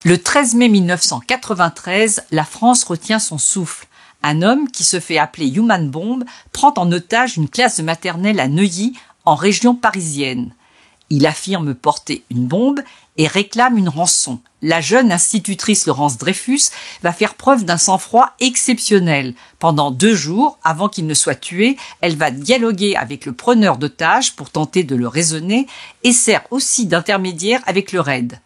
Le 13 mai 1993, la France retient son souffle. Un homme qui se fait appeler Human Bomb prend en otage une classe de maternelle à Neuilly, en région parisienne. Il affirme porter une bombe et réclame une rançon. La jeune institutrice Laurence Dreyfus va faire preuve d'un sang-froid exceptionnel. Pendant 2 jours, avant qu'il ne soit tué, elle va dialoguer avec le preneur d'otages pour tenter de le raisonner et sert aussi d'intermédiaire avec le RAID.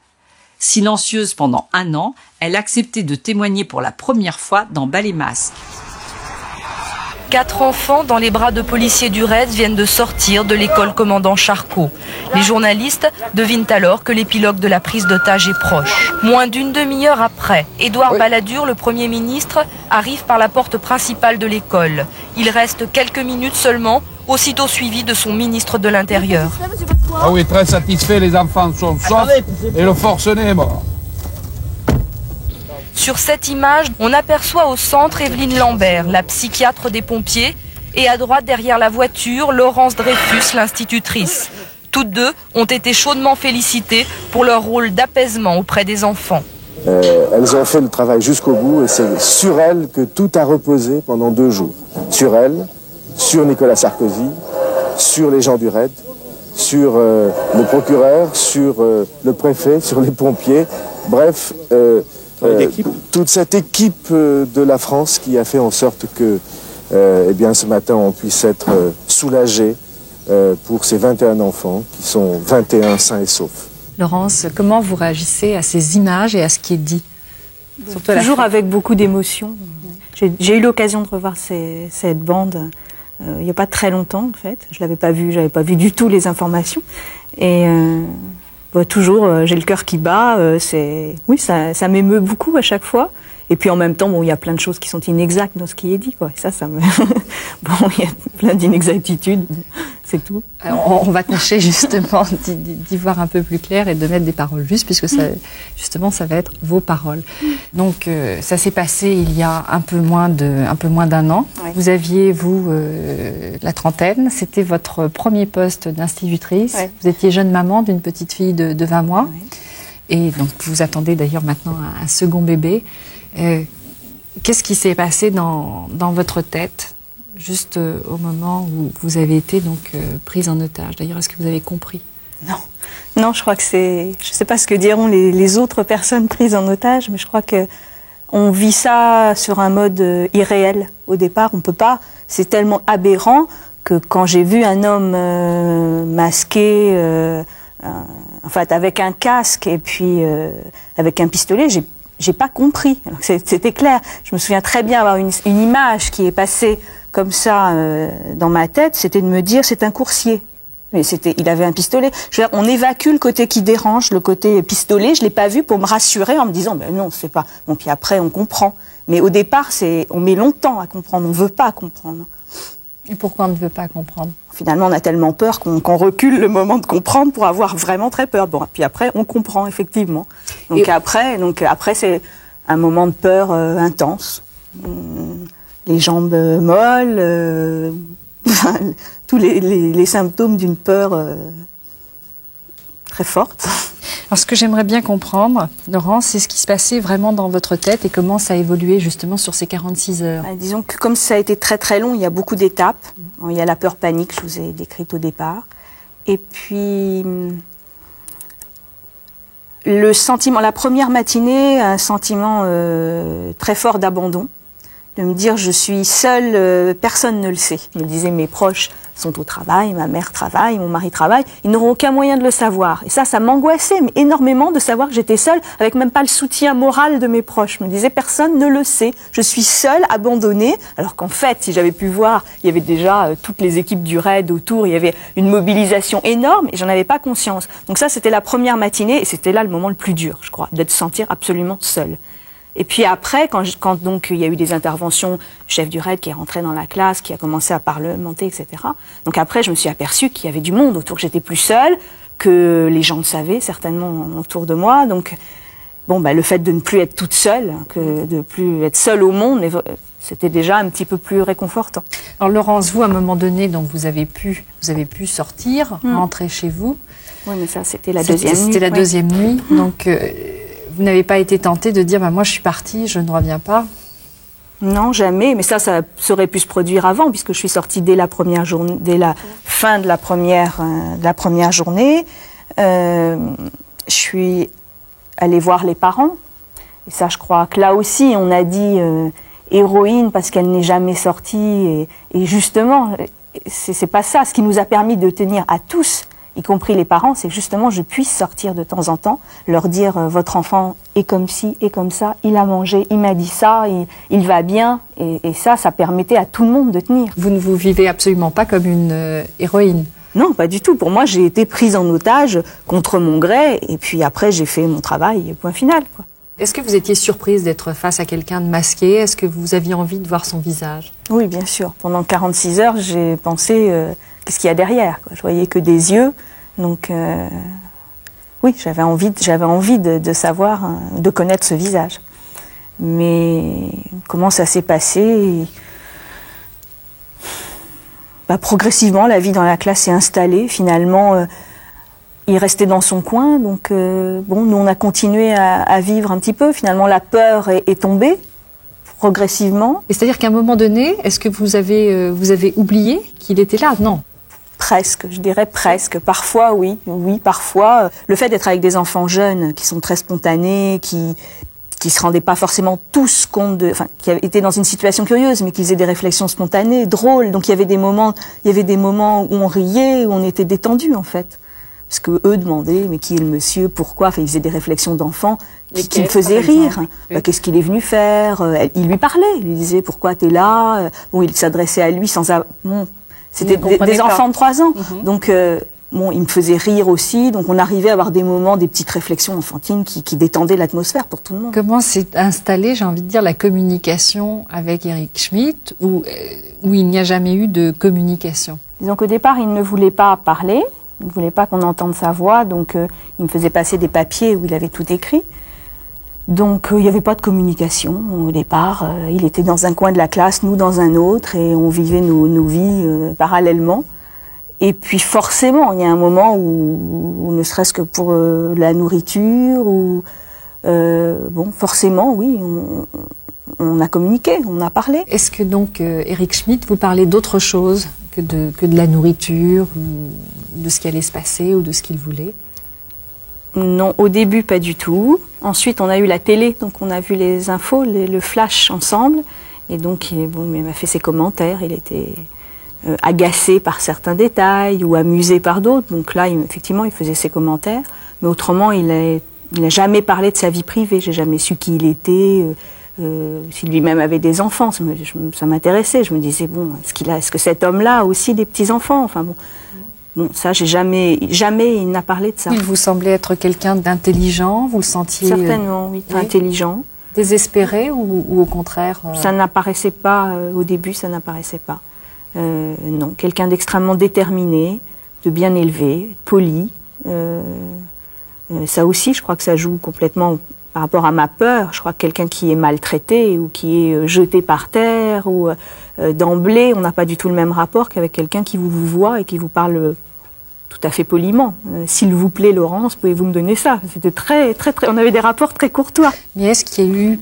Silencieuse pendant 1 an, elle acceptait de témoigner pour la première fois dans Bas les masques. 4 enfants dans les bras de policiers du RAID viennent de sortir de l'école commandant Charcot. Les journalistes devinent alors que l'épilogue de la prise d'otage est proche. Moins d'une demi-heure après, Édouard Balladur, le Premier ministre, arrive par la porte principale de l'école. Il reste quelques minutes seulement, aussitôt suivi de son ministre de l'Intérieur. Ah oui, très satisfait, les enfants sont saufs et le forcené est mort. Sur cette image, on aperçoit au centre Evelyne Lambert, la psychiatre des pompiers, et à droite derrière la voiture, Laurence Dreyfus, l'institutrice. Toutes deux ont été chaudement félicitées pour leur rôle d'apaisement auprès des enfants. Elles ont fait le travail jusqu'au bout et c'est sur elles que tout a reposé pendant 2 jours. Sur elles, sur Nicolas Sarkozy, sur les gens du RAID, sur le procureur, sur le préfet, sur les pompiers, bref... toute cette équipe de la France qui a fait en sorte que eh bien, ce matin on puisse être soulagé pour ces 21 enfants qui sont 21 sains et saufs. Laurence, comment vous réagissez à ces images et à ce qui est dit? Toujours avec beaucoup d'émotion. J'ai eu l'occasion de revoir cette bande il n'y a pas très longtemps en fait. Je l'avais pas vue, j'avais pas vu du tout les informations. Et toujours, j'ai le cœur qui bat. Oui, ça m'émeut beaucoup à chaque fois. Et puis en même temps, bon, il y a plein de choses qui sont inexactes dans ce qui est dit, quoi. Et ça me... Bon, il y a plein d'inexactitudes, c'est tout. Alors, on va tâcher justement d'y voir un peu plus clair et de mettre des paroles justes, puisque ça, justement, ça va être vos paroles. Donc, ça s'est passé il y a un peu moins d'1 an. Oui. Vous aviez, vous, la trentaine. C'était votre premier poste d'institutrice. Oui. Vous étiez jeune maman d'une petite fille de 20 mois. Oui. Et donc, vous attendez d'ailleurs maintenant un second bébé. Qu'est-ce qui s'est passé dans votre tête, juste au moment où vous avez été donc prise en otage? D'ailleurs, est-ce que vous avez compris? Non, je crois que c'est... Je ne sais pas ce que diront les autres personnes prises en otage, mais je crois qu'on vit ça sur un mode irréel au départ. On peut pas... C'est tellement aberrant que quand j'ai vu un homme masqué, en fait, avec un casque et puis avec un pistolet, j'ai pas compris. C'était clair. Je me souviens très bien avoir une image qui est passée comme ça dans ma tête. C'était de me dire, c'est un coursier. Mais il avait un pistolet. Je veux dire, on évacue le côté qui dérange, le côté pistolet. Je l'ai pas vu pour me rassurer en me disant, ben non, c'est pas. Bon, puis après, on comprend. Mais au départ, on met longtemps à comprendre. On veut pas comprendre. Et pourquoi on ne veut pas comprendre? Finalement, on a tellement peur qu'on recule le moment de comprendre pour avoir vraiment très peur. Bon, puis après, on comprend, effectivement. Donc après, c'est un moment de peur intense. Les jambes molles, tous les symptômes d'une peur très forte. Alors, ce que j'aimerais bien comprendre, Laurence, c'est ce qui se passait vraiment dans votre tête et comment ça a évolué justement sur ces 46 heures. Disons que comme ça a été très très long, il y a beaucoup d'étapes. Bon, il y a la peur panique, je vous ai décrite au départ. Et puis, le sentiment, la première matinée, un sentiment très fort d'abandon. De me dire, je suis seule, personne ne le sait. Je me disais, mes proches sont au travail, ma mère travaille, mon mari travaille, ils n'auront aucun moyen de le savoir. Et ça m'angoissait énormément de savoir que j'étais seule, avec même pas le soutien moral de mes proches. Je me disais, personne ne le sait. Je suis seule, abandonnée, alors qu'en fait, si j'avais pu voir, il y avait déjà toutes les équipes du RAID autour, il y avait une mobilisation énorme, et j'en avais pas conscience. Donc ça, c'était la première matinée, et c'était là le moment le plus dur, je crois, d'être sentir absolument seule. Et puis après, quand donc il y a eu des interventions, le chef du RAID qui est rentré dans la classe, qui a commencé à parlementer, etc. Donc après, je me suis aperçue qu'il y avait du monde autour, que j'étais plus seule, que les gens le savaient certainement autour de moi. Donc, bon, le fait de ne plus être toute seule, que de plus être seule au monde, c'était déjà un petit peu plus réconfortant. Alors Laurence, vous, à un moment donné, donc vous avez pu sortir, rentrer chez vous. Oui, mais ça, c'était la deuxième nuit. C'était la deuxième nuit, donc... Vous n'avez pas été tenté de dire moi je suis partie, je ne reviens pas? Non, jamais. Mais ça aurait pu se produire avant, puisque je suis sortie dès la première journée, dès la fin de la première journée. Je suis allée voir les parents. Et ça, je crois que là aussi, on a dit héroïne parce qu'elle n'est jamais sortie. Et justement, c'est pas ça. Ce qui nous a permis de tenir à tous, y compris les parents, c'est que justement je puisse sortir de temps en temps, leur dire votre enfant est comme ci et comme ça, il a mangé, il m'a dit ça, il va bien, et ça permettait à tout le monde de tenir. Vous ne vous vivez absolument pas comme une héroïne? Non, pas du tout. Pour moi, j'ai été prise en otage contre mon gré, et puis après j'ai fait mon travail, point final, quoi. Est-ce que vous étiez surprise d'être face à quelqu'un de masqué? Est-ce que vous aviez envie de voir son visage? Oui, bien sûr. Pendant 46 heures, j'ai pensé qu'est-ce qu'il y a derrière, quoi. Je voyais que des yeux, donc oui, j'avais envie de savoir, de connaître ce visage. Mais comment ça s'est passé? Progressivement, la vie dans la classe s'est installée. Finalement, il restait dans son coin, donc nous on a continué à vivre un petit peu. Finalement, la peur est tombée progressivement. Et c'est-à-dire qu'à un moment donné, est-ce que vous avez oublié qu'il était là? Non. Presque, je dirais presque. Parfois, oui, parfois. Le fait d'être avec des enfants jeunes qui sont très spontanés, qui se rendaient pas forcément tous compte qui étaient dans une situation curieuse, mais qui faisaient des réflexions spontanées, drôles. Donc il y avait des moments où on riait, où on était détendu en fait. Parce que eux demandaient, mais qui est le monsieur, pourquoi? Enfin, ils faisaient des réflections d'enfants qui me faisaient rire. Qu'est-ce qu'il est venu faire? Il lui parlait, il lui disait pourquoi t'es là? Il s'adressait à lui sans c'était des enfants de 3 ans. Donc il me faisait rire aussi. Donc on arrivait à avoir des moments, des petites réflexions enfantines qui détendaient l'atmosphère pour tout le monde. Comment s'est installée, j'ai envie de dire, la communication avec Eric Schmitt, où il n'y a jamais eu de communication? Disons qu'au départ, il ne voulait pas parler. Il ne voulait pas qu'on entende sa voix, donc il me faisait passer des papiers où il avait tout écrit. Donc il n'y avait pas de communication au départ. Il était dans un coin de la classe, nous dans un autre, et on vivait nos vies parallèlement. Et puis forcément, il y a un moment où ne serait-ce que pour la nourriture, forcément, oui, on a communiqué, on a parlé. Est-ce que donc Eric Schmitt vous parlait d'autre chose que de la nourriture, ou de ce qui allait se passer, ou de ce qu'il voulait? Non, au début pas du tout. Ensuite on a eu la télé, donc on a vu les infos, le flash ensemble, et donc il m'a fait ses commentaires, il était agacé par certains détails ou amusé par d'autres, donc là effectivement il faisait ses commentaires, mais autrement il n'a jamais parlé de sa vie privée. J'ai jamais su qui il était, si lui-même avait des enfants, ça m'intéressait. Je me disais est-ce que cet homme-là a aussi des petits enfants? Enfin bon, ça j'ai jamais il n'a parlé de ça. Il vous semblait être quelqu'un d'intelligent, vous le sentiez? Certainement, oui, intelligent. Désespéré ou au contraire Ça n'apparaissait pas au début, ça n'apparaissait pas. Non, quelqu'un d'extrêmement déterminé, de bien élevé, poli. Ça aussi, je crois que ça joue complètement par rapport à ma peur. Je crois que quelqu'un qui est maltraité ou qui est jeté par terre, ou d'emblée, on n'a pas du tout le même rapport qu'avec quelqu'un qui vous voit et qui vous parle tout à fait poliment. S'il vous plaît, Laurence, pouvez-vous me donner ça? C'était très, très, très. On avait des rapports très courtois. Mais est-ce qu'il y a eu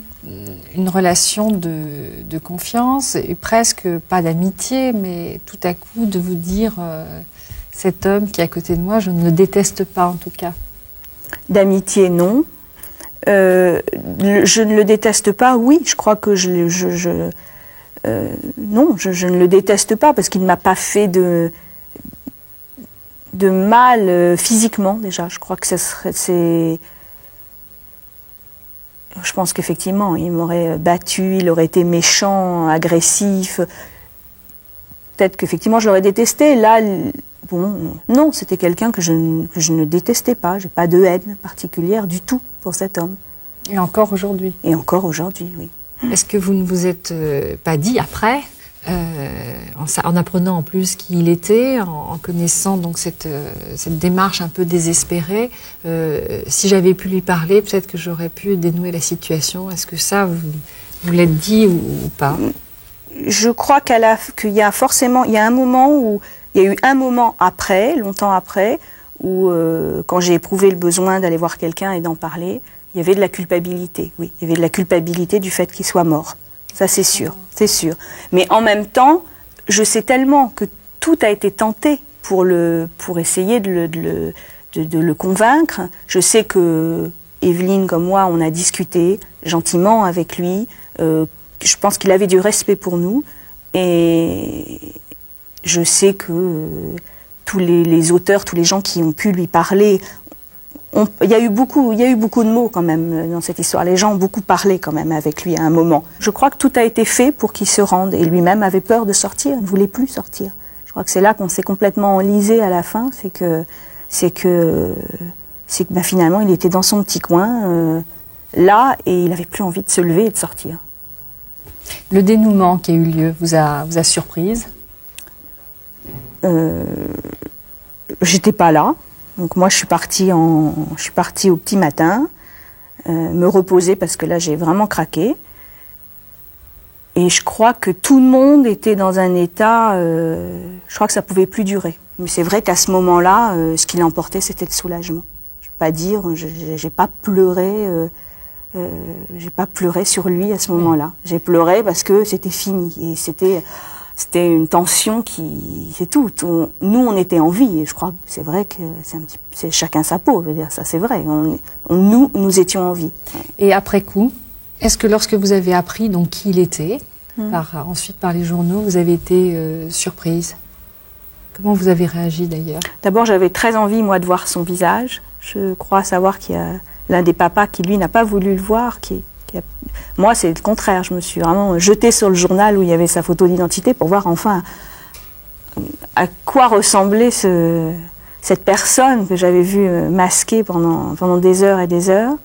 une relation de confiance, et presque pas d'amitié, mais tout à coup de vous dire cet homme qui est à côté de moi, je ne le déteste pas en tout cas? D'amitié, non. Je ne le déteste pas, oui. Je crois que non, je ne le déteste pas parce qu'il ne m'a pas fait de mal physiquement déjà. Je crois que je pense qu'effectivement, il m'aurait battu, il aurait été méchant, agressif. Peut-être qu'effectivement, je l'aurais détesté. Là, non, c'était quelqu'un que je ne détestais pas. J'ai pas de haine particulière du tout pour cet homme. Et encore aujourd'hui? Et encore aujourd'hui, oui. Est-ce que vous ne vous êtes pas dit après, en apprenant en plus qui il était, en connaissant donc cette démarche un peu désespérée, si j'avais pu lui parler, peut-être que j'aurais pu dénouer la situation? Est-ce que ça, vous l'êtes dit ou pas? Je crois qu'il y a forcément, il y a eu un moment après, longtemps après, où quand j'ai éprouvé le besoin d'aller voir quelqu'un et d'en parler, Il y avait de la culpabilité, oui. Il y avait de la culpabilité du fait qu'il soit mort. Ça, c'est sûr, c'est sûr. Mais en même temps, je sais tellement que tout a été tenté pour essayer de le convaincre. Je sais que Evelyne, comme moi, on a discuté gentiment avec lui. Je pense qu'il avait du respect pour nous. Et je sais que tous les auteurs, tous les gens qui ont pu lui parler, il y a eu beaucoup de mots quand même dans cette histoire. Les gens ont beaucoup parlé quand même avec lui à un moment. Je crois que tout a été fait pour qu'il se rende. Et lui-même avait peur de sortir, il ne voulait plus sortir. Je crois que c'est là qu'on s'est complètement enlisé à la fin. C'est que finalement, il était dans son petit coin, là, et il n'avait plus envie de se lever et de sortir. Le dénouement qui a eu lieu vous a surprise? J'étais pas là. Donc moi, je suis partie au petit matin, me reposer parce que là, j'ai vraiment craqué. Et je crois que tout le monde était dans un état, je crois que ça pouvait plus durer. Mais c'est vrai qu'à ce moment-là, ce qui l'emportait, c'était le soulagement. Je peux pas dire, j'ai pas pleuré, sur lui à ce moment-là. J'ai pleuré parce que c'était fini et c'était une tension c'est tout. Nous, on était en vie et je crois que c'est vrai que c'est chacun sa peau. Je veux dire, ça, c'est vrai. Nous étions en vie. Et après coup, est-ce que lorsque vous avez appris donc qui il était, ensuite par les journaux, vous avez été surprise? Comment vous avez réagi d'ailleurs? D'abord, j'avais très envie, moi, de voir son visage. Je crois savoir qu'il y a l'un des papas qui, lui, n'a pas voulu le voir. Moi, c'est le contraire. Je me suis vraiment jetée sur le journal où il y avait sa photo d'identité pour voir enfin à quoi ressemblait cette personne que j'avais vue masquée pendant des heures et des heures.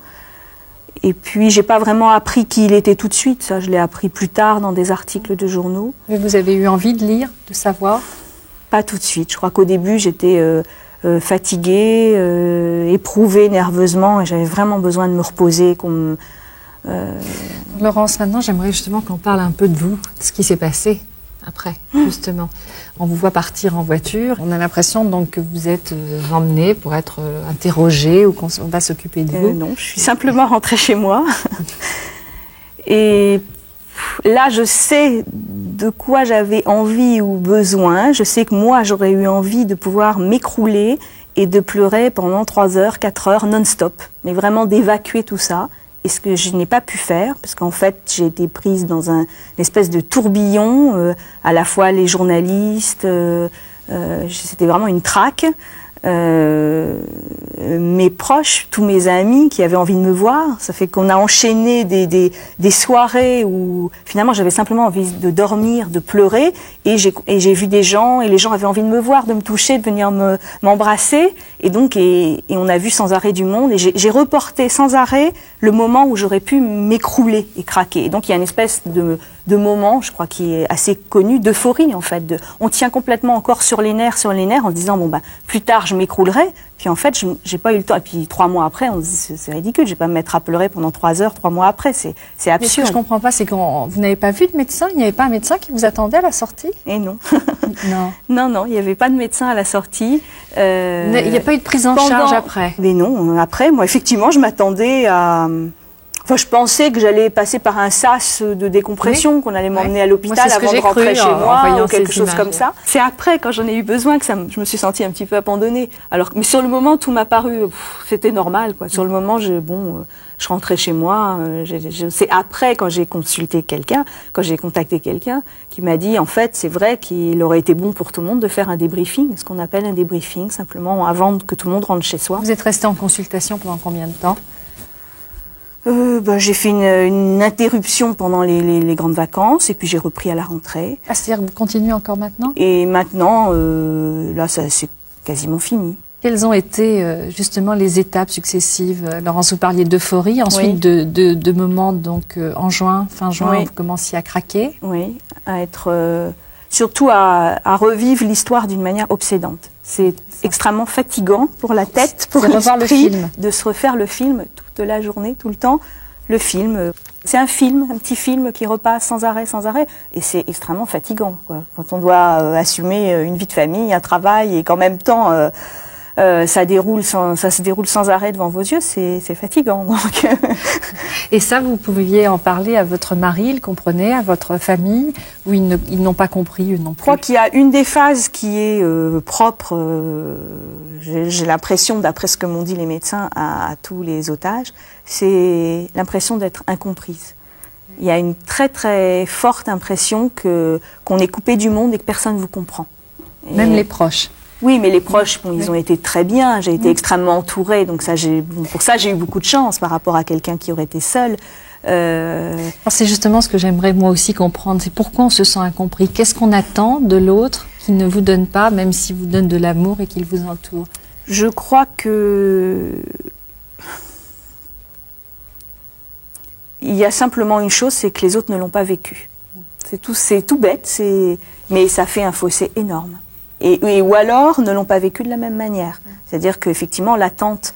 Et puis, j'ai pas vraiment appris qui il était tout de suite. Ça, je l'ai appris plus tard dans des articles de journaux. Mais vous avez eu envie de lire, de savoir? Pas tout de suite. Je crois qu'au début, j'étais fatiguée, éprouvée nerveusement, et j'avais vraiment besoin de me reposer. Laurence, maintenant, j'aimerais justement qu'on parle un peu de vous, de ce qui s'est passé après, justement. On vous voit partir en voiture. On a l'impression donc que vous êtes emmenée pour être interrogée ou qu'on va s'occuper de vous. Non, je suis simplement rentrée chez moi. Et là, je sais de quoi j'avais envie ou besoin. Je sais que moi, j'aurais eu envie de pouvoir m'écrouler et de pleurer pendant 3 heures, 4 heures, non-stop. Mais vraiment d'évacuer tout ça. Et ce que je n'ai pas pu faire, parce qu'en fait, j'ai été prise dans une espèce de tourbillon, à la fois les journalistes, c'était vraiment une traque. Mes proches, tous mes amis qui avaient envie de me voir, ça fait qu'on a enchaîné des soirées où finalement j'avais simplement envie de dormir, de pleurer, et j'ai vu des gens, et les gens avaient envie de me voir, de me toucher, de venir m'embrasser, et donc on a vu sans arrêt du monde, et j'ai reporté sans arrêt le moment où j'aurais pu m'écrouler et craquer. Et donc il y a une espèce de moment, je crois, qui est assez connu, d'euphorie en fait. On tient complètement encore sur les nerfs en se disant bon plus tard je m'écroulerai. Puis en fait j'ai pas eu le temps. Et puis 3 mois après, on se dit c'est ridicule, je vais pas me mettre à pleurer pendant 3 heures 3 mois après, c'est absurde. Mais ce que je comprends pas, c'est que vous n'avez pas vu de médecin, il n'y avait pas un médecin qui vous attendait à la sortie? Et non. Non, il n'y avait pas de médecin à la sortie. Il n'y a pas eu de prise en charge après? Mais non, après moi effectivement je m'attendais à... Enfin, je pensais que j'allais passer par un sas de décompression, qu'on allait m'emmener à l'hôpital avant de rentrer chez moi, ou quelque chose comme ça. C'est après, quand j'en ai eu besoin, que je me suis sentie un petit peu abandonnée. Mais sur le moment, tout m'a paru, c'était normal, quoi. Sur le moment, je rentrais chez moi. C'est après, quand j'ai consulté quelqu'un, quand j'ai contacté quelqu'un, qui m'a dit, en fait, c'est vrai qu'il aurait été bon pour tout le monde de faire un débriefing, ce qu'on appelle un débriefing, simplement avant que tout le monde rentre chez soi. Vous êtes restée en consultation pendant combien de temps? J'ai fait une interruption pendant les grandes vacances et puis j'ai repris à la rentrée. Ah, c'est-à-dire que vous continuez encore maintenant? Et maintenant, là, c'est quasiment fini. Quelles ont été justement les étapes successives? Laurence, vous parliez d'euphorie, ensuite de moments donc en juin, fin juin, vous commenciez à craquer. Oui, à être surtout à revivre l'histoire d'une manière obsédante. C'est extrêmement fatigant pour la tête, pour l'esprit, de se refaire le film toute la journée, tout le temps. Le film, c'est un petit film qui repasse sans arrêt, et c'est extrêmement fatigant, quoi. Quand on doit assumer une vie de famille, un travail, et qu'en même temps ça se déroule sans arrêt devant vos yeux, c'est fatigant. Donc. Et ça, vous pouviez en parler à votre mari, il comprenait, à votre famille, ou ils n'ont pas compris eux non plus? Je crois qu'il y a une des phases qui est propre, j'ai l'impression, d'après ce que m'ont dit les médecins, à tous les otages, c'est l'impression d'être incomprise. Il y a une très très forte impression qu'on est coupé du monde et que personne ne vous comprend. Même les proches? Oui, mais les proches, bon, ils ont été très bien, j'ai été extrêmement entourée, donc ça, pour ça j'ai eu beaucoup de chance par rapport à quelqu'un qui aurait été seul. C'est justement ce que j'aimerais moi aussi comprendre, c'est pourquoi on se sent incompris. Qu'est-ce qu'on attend de l'autre qui ne vous donne pas, même s'il vous donne de l'amour et qu'il vous entoure? Je crois que... Il y a simplement une chose, c'est que les autres ne l'ont pas vécu. C'est tout bête, mais ça fait un fossé énorme. Ou alors ne l'ont pas vécu de la même manière. C'est-à-dire qu'effectivement, l'attente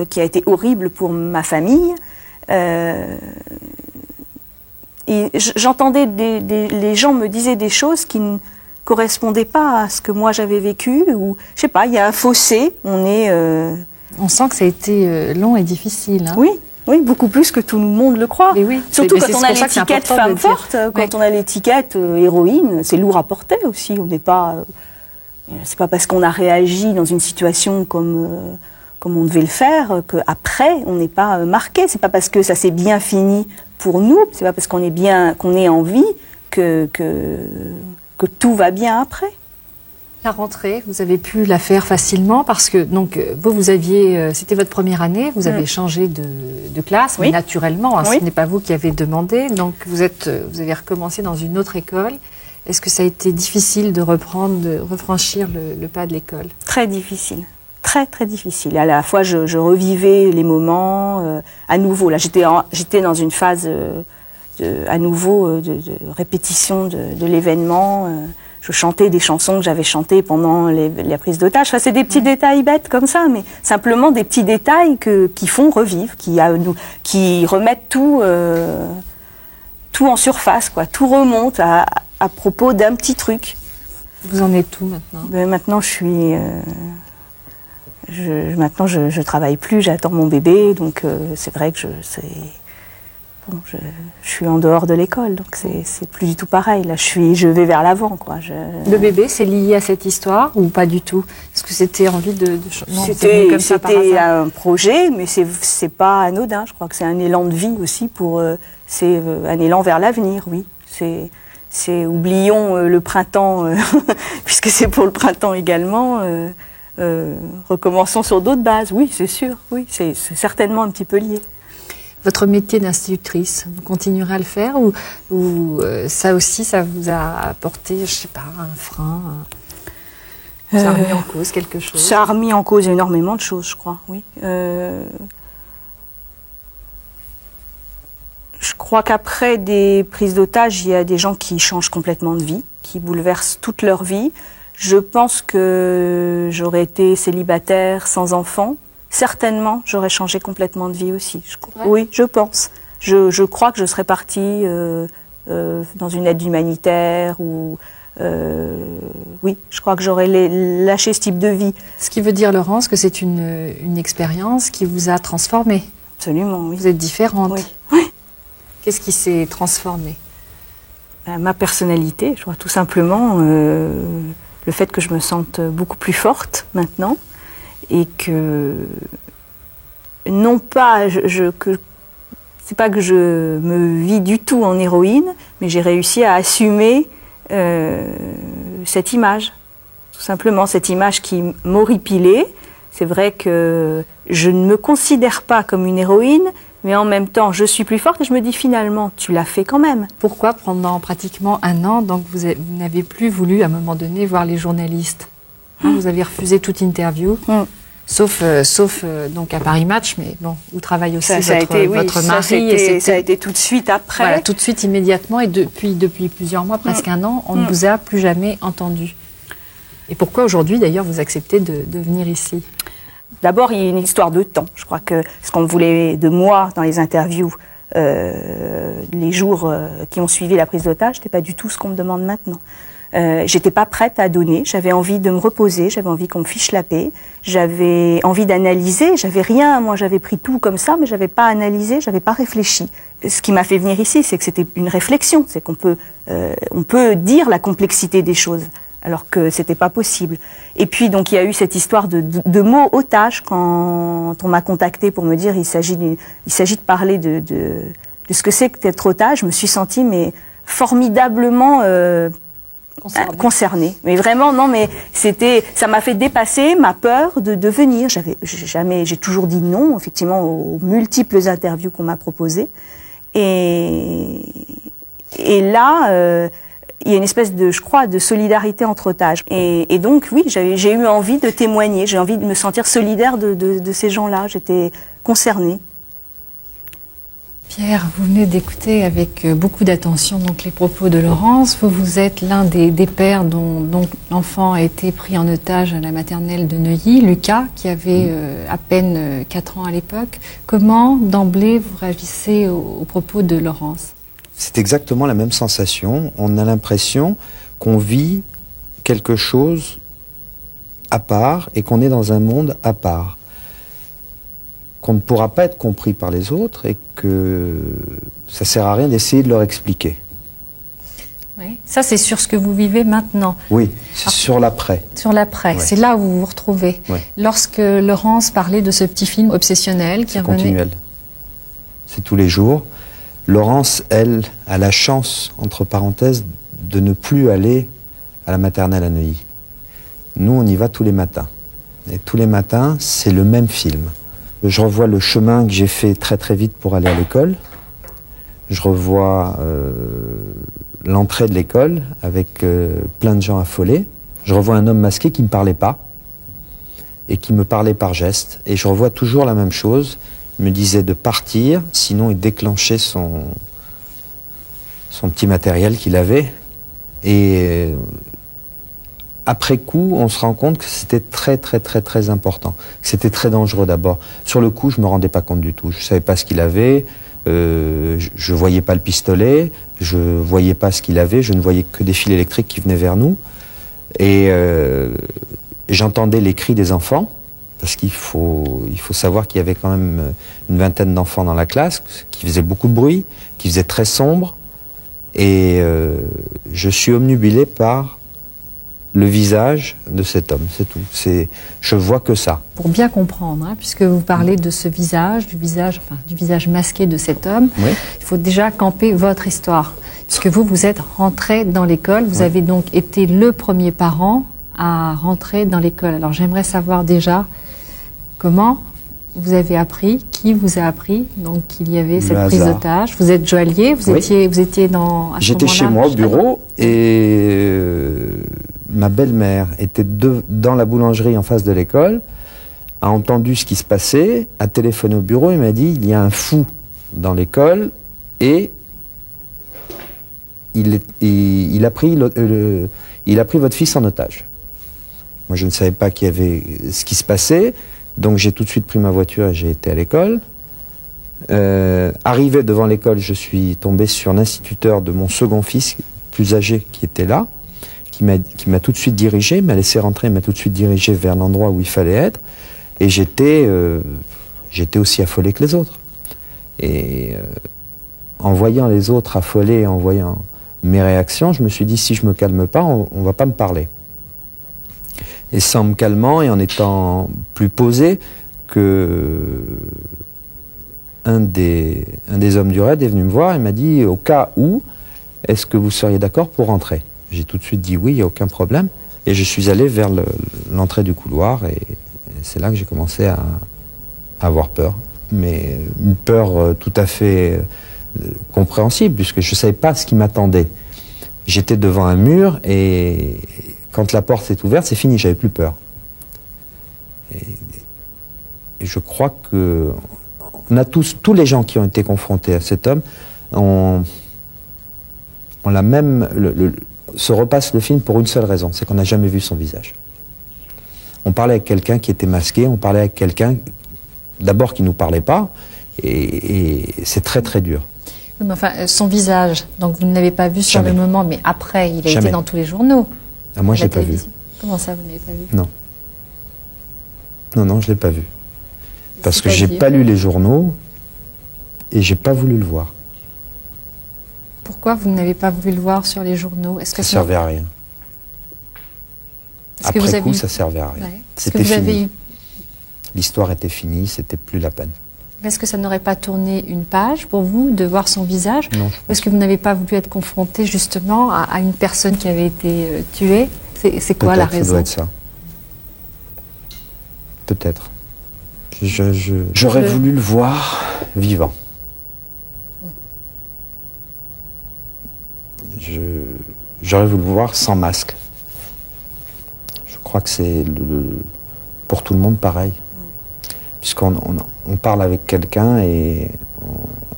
qui a été horrible pour ma famille, j'entendais les gens me disaient des choses qui ne correspondaient pas à ce que moi j'avais vécu, ou je sais pas, il y a un fossé, on sent que ça a été long et difficile. Hein. Oui, beaucoup plus que tout le monde le croit. Mais oui, surtout quand on a l'étiquette femme forte, quand on a l'étiquette héroïne, c'est lourd à porter aussi. On n'est pas, c'est pas parce qu'on a réagi dans une situation comme on devait le faire qu'après on n'est pas marqué. C'est pas parce que ça s'est bien fini pour nous, c'est pas parce qu'on est en vie que tout va bien après. La rentrée, vous avez pu la faire facilement parce que donc vous aviez, c'était votre première année, vous avez changé de classe, mais naturellement, hein, ce n'est pas vous qui avez demandé, donc vous avez recommencé dans une autre école. Est-ce que ça a été difficile de refranchir le pas de l'école? Très difficile. Très très difficile. À la fois, je revivais les moments à nouveau. Là, j'étais dans une phase à nouveau de répétition de l'événement. Je chantais des chansons que j'avais chantées pendant la prise d'otage. Enfin, c'est des petits détails bêtes comme ça, mais simplement des petits détails qui font revivre, qui remettent tout en surface, quoi. Tout remonte à propos d'un petit truc. Vous en êtes où maintenant? Maintenant, je travaille plus, j'attends mon bébé, donc c'est vrai que je suis en dehors de l'école, donc c'est plus du tout pareil. Là, je vais vers l'avant, quoi. Le bébé, c'est lié à cette histoire ou pas du tout? Est-ce que c'était envie de... Non, c'était un projet, mais c'est pas anodin. Je crois que c'est un élan de vie aussi c'est un élan vers l'avenir, oui. Oublions le printemps, puisque c'est pour le printemps également. Recommençons sur d'autres bases, oui, c'est sûr. Oui, c'est certainement un petit peu lié. Votre métier d'institutrice, vous continuerez à le faire ou ça aussi, ça vous a apporté, je sais pas, un frein ça a remis en cause quelque chose? Ça a remis en cause énormément de choses, je crois, oui. Je crois qu'après des prises d'otages, il y a des gens qui changent complètement de vie, qui bouleversent toute leur vie. Je pense que j'aurais été célibataire, sans enfant. Certainement, j'aurais changé complètement de vie aussi. Oui, je pense. Je crois que je serais partie dans une aide humanitaire ou... oui, je crois que j'aurais lâché ce type de vie. Ce qui veut dire, Laurence, que c'est une expérience qui vous a transformée. Absolument, oui. Vous êtes différente. Oui. Oui. Qu'est-ce qui s'est transformé? Ma personnalité, je crois, tout simplement. Le fait que je me sente beaucoup plus forte maintenant. Et que, non pas, c'est pas que je me vis du tout en héroïne, mais j'ai réussi à assumer cette image. Tout simplement, cette image qui m'horripilait. C'est vrai que je ne me considère pas comme une héroïne, mais en même temps, je suis plus forte et je me dis finalement, tu l'as fait quand même. Pourquoi pendant pratiquement un an, donc vous n'avez plus voulu à un moment donné voir les journalistes? Vous avez refusé toute interview, sauf donc à Paris Match, mais bon, où travaille aussi votre mari. Ça a été tout de suite après. Voilà, tout de suite, immédiatement, et depuis plusieurs mois, presque un an, on ne vous a plus jamais entendu. Et pourquoi aujourd'hui, d'ailleurs, vous acceptez de venir ici? D'abord, il y a une histoire de temps. Je crois que ce qu'on voulait de moi dans les interviews, les jours qui ont suivi la prise d'otage, c'était pas du tout ce qu'on me demande maintenant. J'étais pas prête à donner, j'avais envie de me reposer, j'avais envie qu'on me fiche la paix, j'avais envie d'analyser, j'avais rien, moi j'avais pris tout comme ça, mais j'avais pas analysé, j'avais pas réfléchi. Ce qui m'a fait venir ici, c'est que c'était une réflexion, c'est qu'on peut, on peut dire la complexité des choses, alors que c'était pas possible. Et puis donc il y a eu cette histoire de mots otages quand on m'a contacté pour me dire il s'agit de parler de ce que c'est que d'être otage. Je me suis sentie mais formidablement concernée. Mais vraiment non, mais ça m'a fait dépasser ma peur de venir. J'ai toujours dit non effectivement aux multiples interviews qu'on m'a proposées. Et là il y a une espèce de, je crois, de solidarité entre otages. Et donc, oui, j'ai eu envie de témoigner, j'ai envie de me sentir solidaire de ces gens-là. J'étais concernée. Pierre, vous venez d'écouter avec beaucoup d'attention donc les propos de Laurence. Vous êtes l'un des pères dont l'enfant a été pris en otage à la maternelle de Neuilly, Lucas, qui avait à peine 4 ans à l'époque. Comment, d'emblée, vous réagissez aux propos de Laurence ? C'est exactement la même sensation. On a l'impression qu'on vit quelque chose à part et qu'on est dans un monde à part. Qu'on ne pourra pas être compris par les autres et que ça ne sert à rien d'essayer de leur expliquer. Oui. Ça, c'est sur ce que vous vivez maintenant. Oui, c'est sur l'après. Sur l'après, ouais. C'est là où vous vous retrouvez. Ouais. Lorsque Laurence parlait de ce petit film obsessionnel qui revenait... C'est continuel. C'est tous les jours. Laurence, elle, a la chance, entre parenthèses, de ne plus aller à la maternelle à Neuilly. Nous, on y va tous les matins. Et tous les matins, c'est le même film. Je revois le chemin que j'ai fait très très vite pour aller à l'école. Je revois l'entrée de l'école avec plein de gens affolés. Je revois un homme masqué qui ne me parlait pas et qui me parlait par geste. Et je revois toujours la même chose. Il me disait de partir, sinon il déclenchait son petit matériel qu'il avait. Et après coup, on se rend compte que c'était très très très très important. Que c'était très dangereux d'abord. Sur le coup, je ne me rendais pas compte du tout. Je ne savais pas ce qu'il avait, je ne voyais pas le pistolet, je ne voyais pas ce qu'il avait, je ne voyais que des fils électriques qui venaient vers nous. Et j'entendais les cris des enfants. Parce qu'il faut savoir qu'il y avait quand même une vingtaine d'enfants dans la classe, qui faisaient beaucoup de bruit, qui faisaient très sombre. Et je suis obnubilé par le visage de cet homme, c'est tout. Je vois que ça. Pour bien comprendre, hein, puisque vous parlez de ce visage, du visage masqué de cet homme, oui. Il faut déjà camper votre histoire. Puisque vous êtes rentré dans l'école, vous avez donc été le premier parent à rentrer dans l'école. Alors j'aimerais savoir déjà... Comment vous avez appris, qui vous a appris donc qu'il y avait cette prise d'otage? Vous êtes joaillier, vous étiez dans... J'étais chez moi au bureau et ma belle-mère était dans la boulangerie en face de l'école, a entendu ce qui se passait, a téléphoné au bureau et m'a dit il y a un fou dans l'école et il a pris votre fils en otage. Moi je ne savais pas qu'il y avait ce qui se passait. Donc j'ai tout de suite pris ma voiture et j'ai été à l'école. Arrivé devant l'école, je suis tombé sur l'instituteur de mon second fils, plus âgé, qui était là, qui m'a tout de suite dirigé, m'a laissé rentrer, m'a tout de suite dirigé vers l'endroit où il fallait être. Et j'étais aussi affolé que les autres. Et en voyant les autres affolés, en voyant mes réactions, je me suis dit, si je ne me calme pas, on ne va pas me parler. Et sans me calmant et en étant plus posé, un des hommes du raid est venu me voir et m'a dit, au cas où, est-ce que vous seriez d'accord pour rentrer? J'ai tout de suite dit oui, il n'y a aucun problème. Et je suis allé vers l'entrée du couloir et c'est là que j'ai commencé à avoir peur. Mais une peur tout à fait compréhensible, puisque je ne savais pas ce qui m'attendait. J'étais devant un mur et... Quand la porte s'est ouverte, c'est fini, j'avais plus peur. Et je crois que on a tous les gens qui ont été confrontés à cet homme, on l'a même, se repasse le film pour une seule raison, c'est qu'on n'a jamais vu son visage. On parlait avec quelqu'un qui était masqué, on parlait avec quelqu'un d'abord qui ne nous parlait pas, et c'est très très dur. Mais enfin, son visage, donc vous ne l'avez pas vu sur Jamais. le moment, mais après, il a Jamais. été dans tous les journaux. Ah, moi, je la l'ai pas vu. télévision. Comment ça, vous ne l'avez pas vu? Non. Non, je l'ai pas vu. Parce que j'ai C'est-à-dire pas lu les journaux et j'ai pas voulu le voir. Pourquoi vous n'avez pas voulu le voir sur les journaux? Est-ce Ça que servait à rien. Est-ce que vous Après avez coup, eu- ça servait à rien. Ouais. Est-ce que C'était vous avez fini. eu... L'histoire était finie, c'était plus la peine. Est-ce que ça n'aurait pas tourné une page pour vous de voir son visage? Non. Est-ce que vous n'avez pas voulu être confronté justement à une personne qui avait été tuée? C'est quoi la Peut-être, ça raison? doit être ça. Peut-être. J'aurais voulu le voir vivant. J'aurais voulu le voir sans masque. Je crois que c'est pour tout le monde pareil. Puisqu'on on parle avec quelqu'un et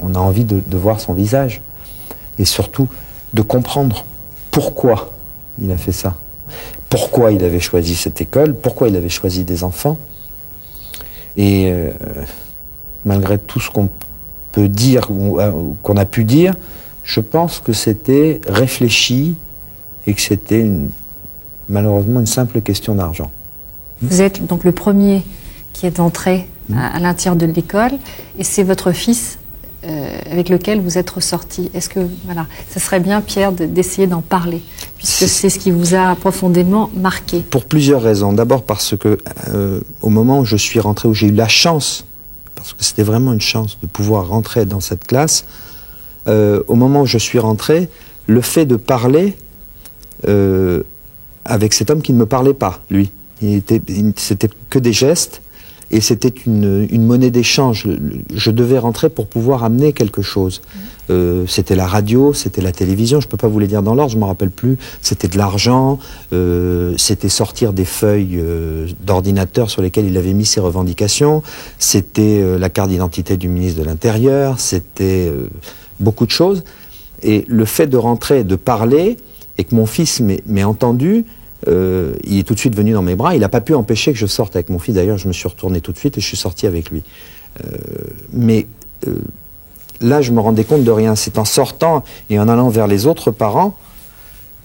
on a envie de voir son visage. Et surtout de comprendre pourquoi il a fait ça. Pourquoi il avait choisi cette école, pourquoi il avait choisi des enfants. Et malgré tout ce qu'on peut dire, ou qu'on a pu dire, je pense que c'était réfléchi et que c'était malheureusement une simple question d'argent. Vous êtes donc le premier qui est entré à l'intérieur de l'école et c'est votre fils avec lequel vous êtes ressorti. Est-ce que, voilà, ça serait bien, Pierre, d'essayer d'en parler, puisque c'est ce qui vous a profondément marqué? Pour plusieurs raisons. D'abord parce que au moment où je suis rentré, où j'ai eu la chance, parce que c'était vraiment une chance de pouvoir rentrer dans cette classe, au moment où je suis rentré, le fait de parler avec cet homme qui ne me parlait pas, lui, c'était que des gestes, et c'était une monnaie d'échange. Je devais rentrer pour pouvoir amener quelque chose. C'était la radio, c'était la télévision, je ne peux pas vous les dire dans l'ordre, je ne me rappelle plus. C'était de l'argent, c'était sortir des feuilles d'ordinateur sur lesquelles il avait mis ses revendications, c'était la carte d'identité du ministre de l'Intérieur, c'était beaucoup de choses. Et le fait de rentrer, de parler, et que mon fils m'ait entendu, il est tout de suite venu dans mes bras. Il n'a pas pu empêcher que je sorte avec mon fils. D'ailleurs, je me suis retourné tout de suite et je suis sorti avec lui. Mais là, je me rendais compte de rien. C'est en sortant et en allant vers les autres parents,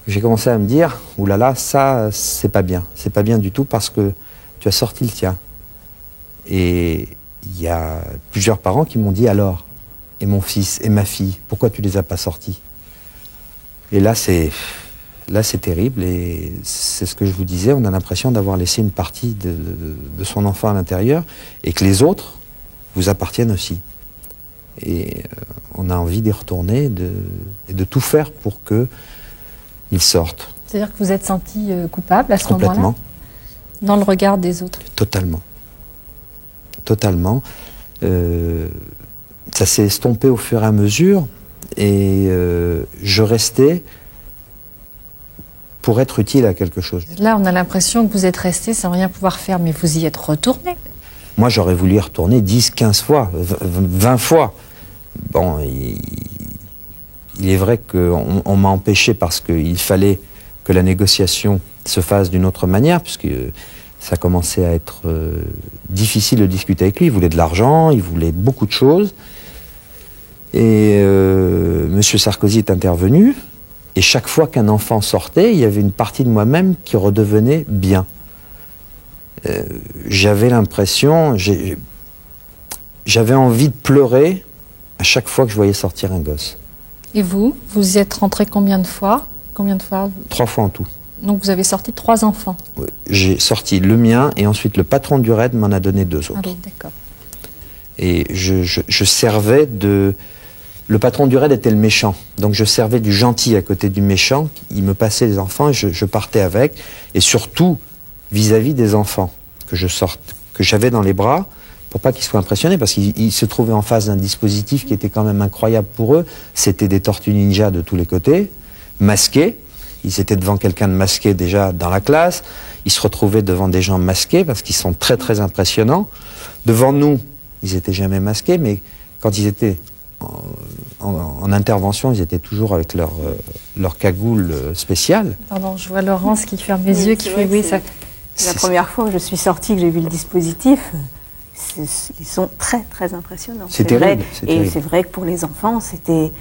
j'ai commencé à me dire, oulala, ça, c'est pas bien. C'est pas bien du tout parce que tu as sorti le tien. Et il y a plusieurs parents qui m'ont dit, alors, et mon fils et ma fille, pourquoi tu les as pas sortis? Et là, c'est terrible et c'est ce que je vous disais, on a l'impression d'avoir laissé une partie de son enfant à l'intérieur et que les autres vous appartiennent aussi. Et on a envie d'y retourner et de tout faire pour qu'ils sortent. C'est-à-dire que vous êtes senti coupable à ce moment-là? Complètement. Dans le regard des autres? Totalement. Totalement. Ça s'est estompé au fur et à mesure et je restais pour être utile à quelque chose. Là, on a l'impression que vous êtes resté sans rien pouvoir faire, mais vous y êtes retourné. Moi, j'aurais voulu y retourner 10, 15 fois, 20 fois. Bon, il est vrai qu'on m'a empêché parce qu'il fallait que la négociation se fasse d'une autre manière, puisque ça commençait à être difficile de discuter avec lui. Il voulait de l'argent, il voulait beaucoup de choses. Et M. Sarkozy est intervenu. Et chaque fois qu'un enfant sortait, il y avait une partie de moi-même qui redevenait bien. J'avais l'impression, j'avais envie de pleurer à chaque fois que je voyais sortir un gosse. Et vous y êtes rentré combien de fois? 3 fois en tout. Donc vous avez sorti 3 enfants? Oui. J'ai sorti le mien et ensuite le patron du RAID m'en a donné 2 autres. Ah oui, d'accord. Et je servais de... Le patron du RAID était le méchant, donc je servais du gentil à côté du méchant. Il me passait les enfants et je partais avec. Et surtout, vis-à-vis des enfants que j'avais dans les bras, pour pas qu'ils soient impressionnés, parce qu'ils se trouvaient en face d'un dispositif qui était quand même incroyable pour eux. C'était des tortues ninja de tous les côtés, masqués. Ils étaient devant quelqu'un de masqué déjà dans la classe. Ils se retrouvaient devant des gens masqués, parce qu'ils sont très très impressionnants. Devant nous, ils n'étaient jamais masqués, mais quand ils étaient en intervention, ils étaient toujours avec leur cagoule spéciale. Pardon, je vois Laurence qui ferme les yeux, qui fait oui, ça... La première fois que je suis sortie, que j'ai vu le dispositif, ils sont très très impressionnants. C'est terrible. Et c'est vrai que pour les enfants, c'est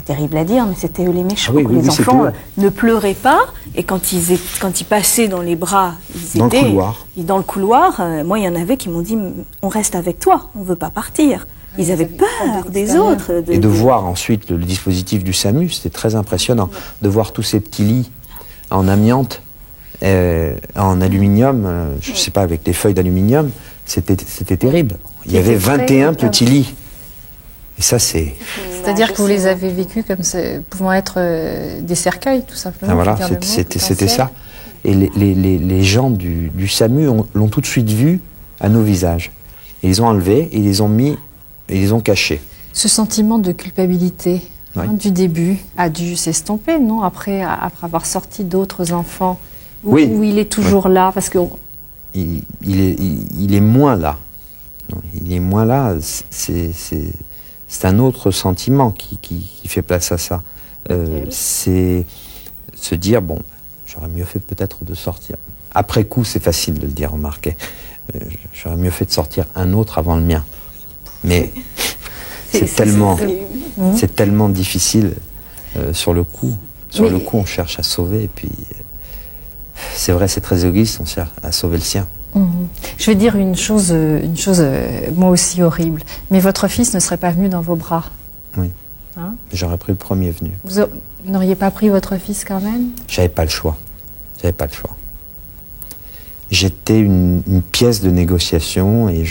terrible à dire, mais c'était eux les méchants. Ah oui, les enfants eux. ne pleuraient pas, et quand ils passaient dans les bras, dans le couloir. Moi, il y en avait qui m'ont dit, on reste avec toi, on veut pas partir. Ils avaient peur des autres. Et de voir ensuite le dispositif du SAMU, c'était très impressionnant. De voir tous ces petits lits en amiante, en aluminium, je ne sais pas, avec des feuilles d'aluminium, c'était terrible. Il y avait 21 petits lits. Et ça, c'est... C'est-à-dire que vous les avez vécus comme pouvant être des cercueils, tout simplement. Ah, voilà, c'était ça. Et les gens du SAMU l'ont tout de suite vu à nos visages. Et ils ont enlevé, et ils les ont mis, et ils les ont cachés. Ce sentiment de culpabilité du début a dû s'estomper, non, après avoir sorti d'autres enfants, où il est toujours là, parce que... Il est moins là. Non, il est moins là, c'est un autre sentiment qui fait place à ça. C'est se dire, bon, j'aurais mieux fait peut-être de sortir. Après coup, c'est facile de le dire, remarquez. J'aurais mieux fait de sortir un autre avant le mien. Mais c'est tellement difficile sur le coup. Sur le coup, on cherche à sauver, et puis c'est vrai, c'est très égoïste, on cherche à sauver le sien. Je vais dire une chose moi aussi horrible. Mais votre fils ne serait pas venu dans vos bras. Oui. Hein? J'aurais pris le premier venu. Vous n'auriez pas pris votre fils quand même? J'avais pas le choix. J'étais une pièce de négociation et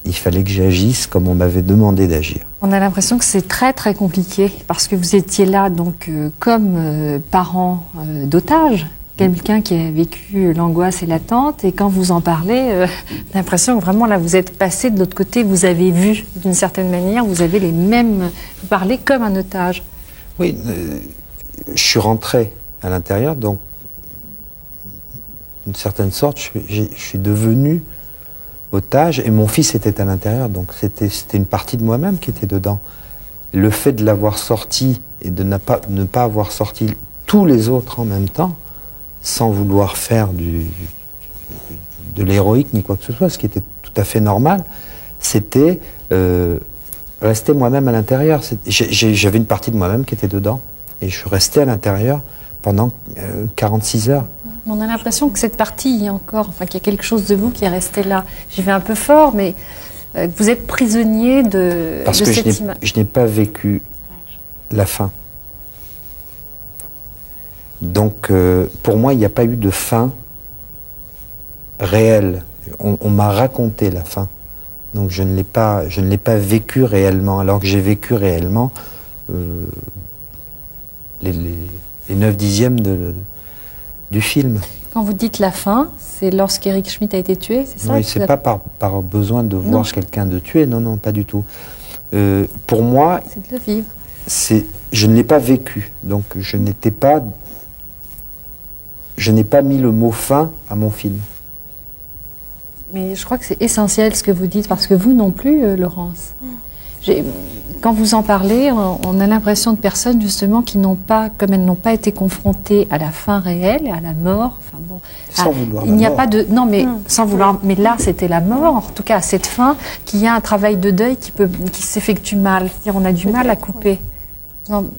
il fallait que j'agisse comme on m'avait demandé d'agir. On a l'impression que c'est très très compliqué parce que vous étiez là donc comme parent d'otage. Quelqu'un qui a vécu l'angoisse et l'attente, et quand vous en parlez, j'ai l'impression que vraiment là vous êtes passé de l'autre côté, vous avez vu d'une certaine manière, vous avez les mêmes, vous parlez comme un otage. Oui, je suis rentré à l'intérieur, donc d'une certaine sorte, je suis devenu otage, et mon fils était à l'intérieur, donc c'était une partie de moi-même qui était dedans. Le fait de l'avoir sorti et de ne pas avoir sorti tous les autres en même temps, sans vouloir faire de l'héroïque ni quoi que ce soit, ce qui était tout à fait normal, c'était rester moi-même à l'intérieur. J'avais une partie de moi-même qui était dedans, et je suis resté à l'intérieur pendant 46 heures. On a l'impression que cette partie y est encore, enfin qu'il y a quelque chose de vous qui est resté là. J'y vais un peu fort, mais vous êtes prisonnier de Parce que je n'ai pas vécu la fin. Donc, pour moi, il n'y a pas eu de fin réelle. On m'a raconté la fin. Donc, je ne l'ai pas vécu réellement, alors que j'ai vécu réellement les 9/10 du film. Quand vous dites la fin, c'est lorsqu'Eric Schmitt a été tué, c'est ça? Oui, c'est pas par besoin de voir quelqu'un de tuer, non, pas du tout. Pour moi... C'est de le vivre. Je ne l'ai pas vécu, donc je n'ai pas mis le mot fin à mon film. Mais je crois que c'est essentiel ce que vous dites, parce que vous non plus, Laurence. Quand vous en parlez, on a l'impression de personnes justement qui n'ont pas, comme elles n'ont pas été confrontées à la fin réelle, à la mort. Enfin bon, sans vouloir. Il n'y a pas de, non mais sans vouloir. Mais là, c'était la mort. En tout cas, à cette fin, qu'il y a un travail de deuil qui s'effectue mal. C'est-à-dire, on a du mal à couper. Non,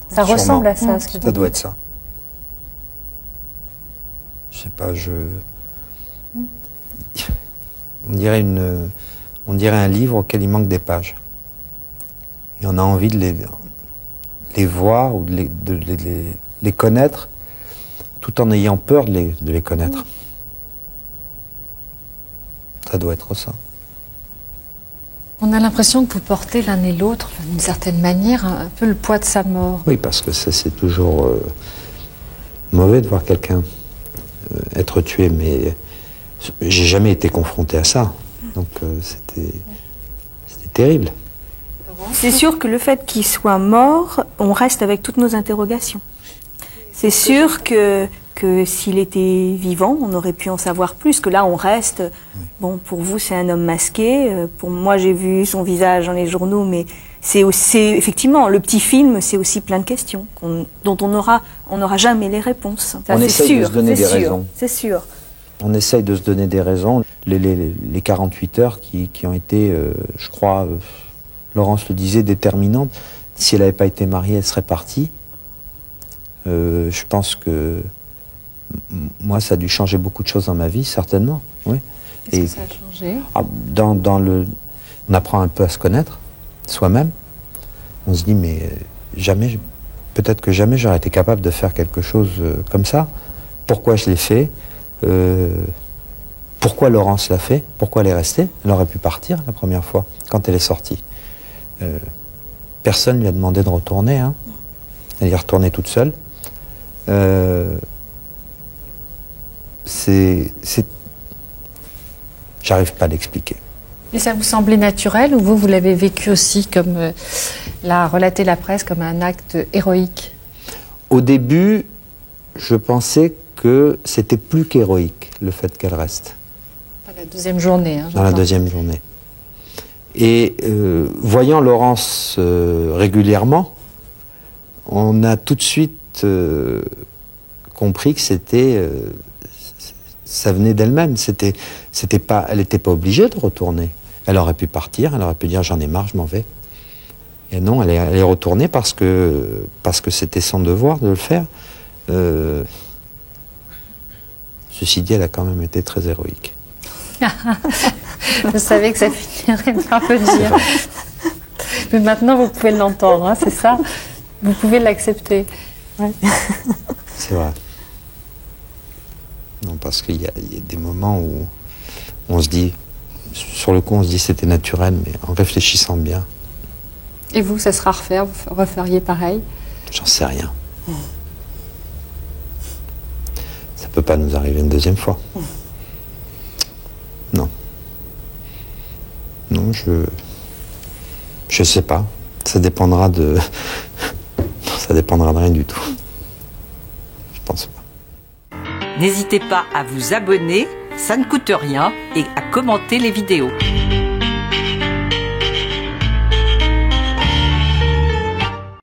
ça ressemble à ça. Ça doit être ça. Je sais pas, on dirait un livre auquel il manque des pages. Et on a envie de les voir ou de les connaître, tout en ayant peur de les connaître. Ça doit être ça. On a l'impression que vous portez l'un et l'autre, d'une certaine manière, un peu le poids de sa mort. Oui, parce que ça, c'est toujours mauvais de voir quelqu'un être tué, mais j'ai jamais été confronté à ça. Donc c'était terrible. C'est sûr que le fait qu'il soit mort, on reste avec toutes nos interrogations. C'est sûr que s'il était vivant, on aurait pu en savoir plus, que là on reste, bon, pour vous c'est un homme masqué, pour moi j'ai vu son visage dans les journaux, mais c'est aussi, effectivement, le petit film, c'est aussi plein de questions dont on n'aura jamais les réponses. Ça, on essaie de se donner des raisons. C'est sûr. On essaye de se donner des raisons. Les 48 heures qui ont été, je crois, Laurence le disait, déterminantes. Si elle n'avait pas été mariée, elle serait partie. Je pense que moi, ça a dû changer beaucoup de choses dans ma vie, certainement. Oui. Qu'est-ce que ça a changé? On apprend un peu à se connaître, soi-même. On se dit, mais jamais, peut-être que jamais j'aurais été capable de faire quelque chose comme ça. Pourquoi je l'ai fait? Pourquoi Laurence l'a fait? Pourquoi elle est restée? Elle aurait pu partir la première fois, quand elle est sortie. Personne ne lui a demandé de retourner. Hein. Elle est retournée toute seule. J'arrive pas à l'expliquer. Et ça vous semblait naturel ou vous l'avez vécu aussi, comme l'a relaté la presse, comme un acte héroïque? Au début, je pensais que c'était plus qu'héroïque, le fait qu'elle reste. La deuxième journée. Hein, dans la deuxième journée. Et voyant Laurence régulièrement, on a tout de suite compris que c'était... ça venait d'elle-même. Elle n'était pas obligée de retourner. Elle aurait pu partir, elle aurait pu dire j'en ai marre, je m'en vais. Et non, elle est retournée parce que c'était son devoir de le faire. Ceci dit, elle a quand même été très héroïque. Je savais que ça finirait par le dire. Mais maintenant, vous pouvez l'entendre, hein, c'est ça? Vous pouvez l'accepter. Ouais. C'est vrai. Non, parce qu'il y a des moments où on se dit, sur le coup, on se dit c'était naturel, mais en réfléchissant bien. Et vous, ça sera à refaire? Vous referiez pareil? J'en sais rien. Ça peut pas nous arriver une deuxième fois. Non. Non, je sais pas. Ça dépendra de rien du tout. Je pense pas. N'hésitez pas à vous abonner, ça ne coûte rien, et à commenter les vidéos.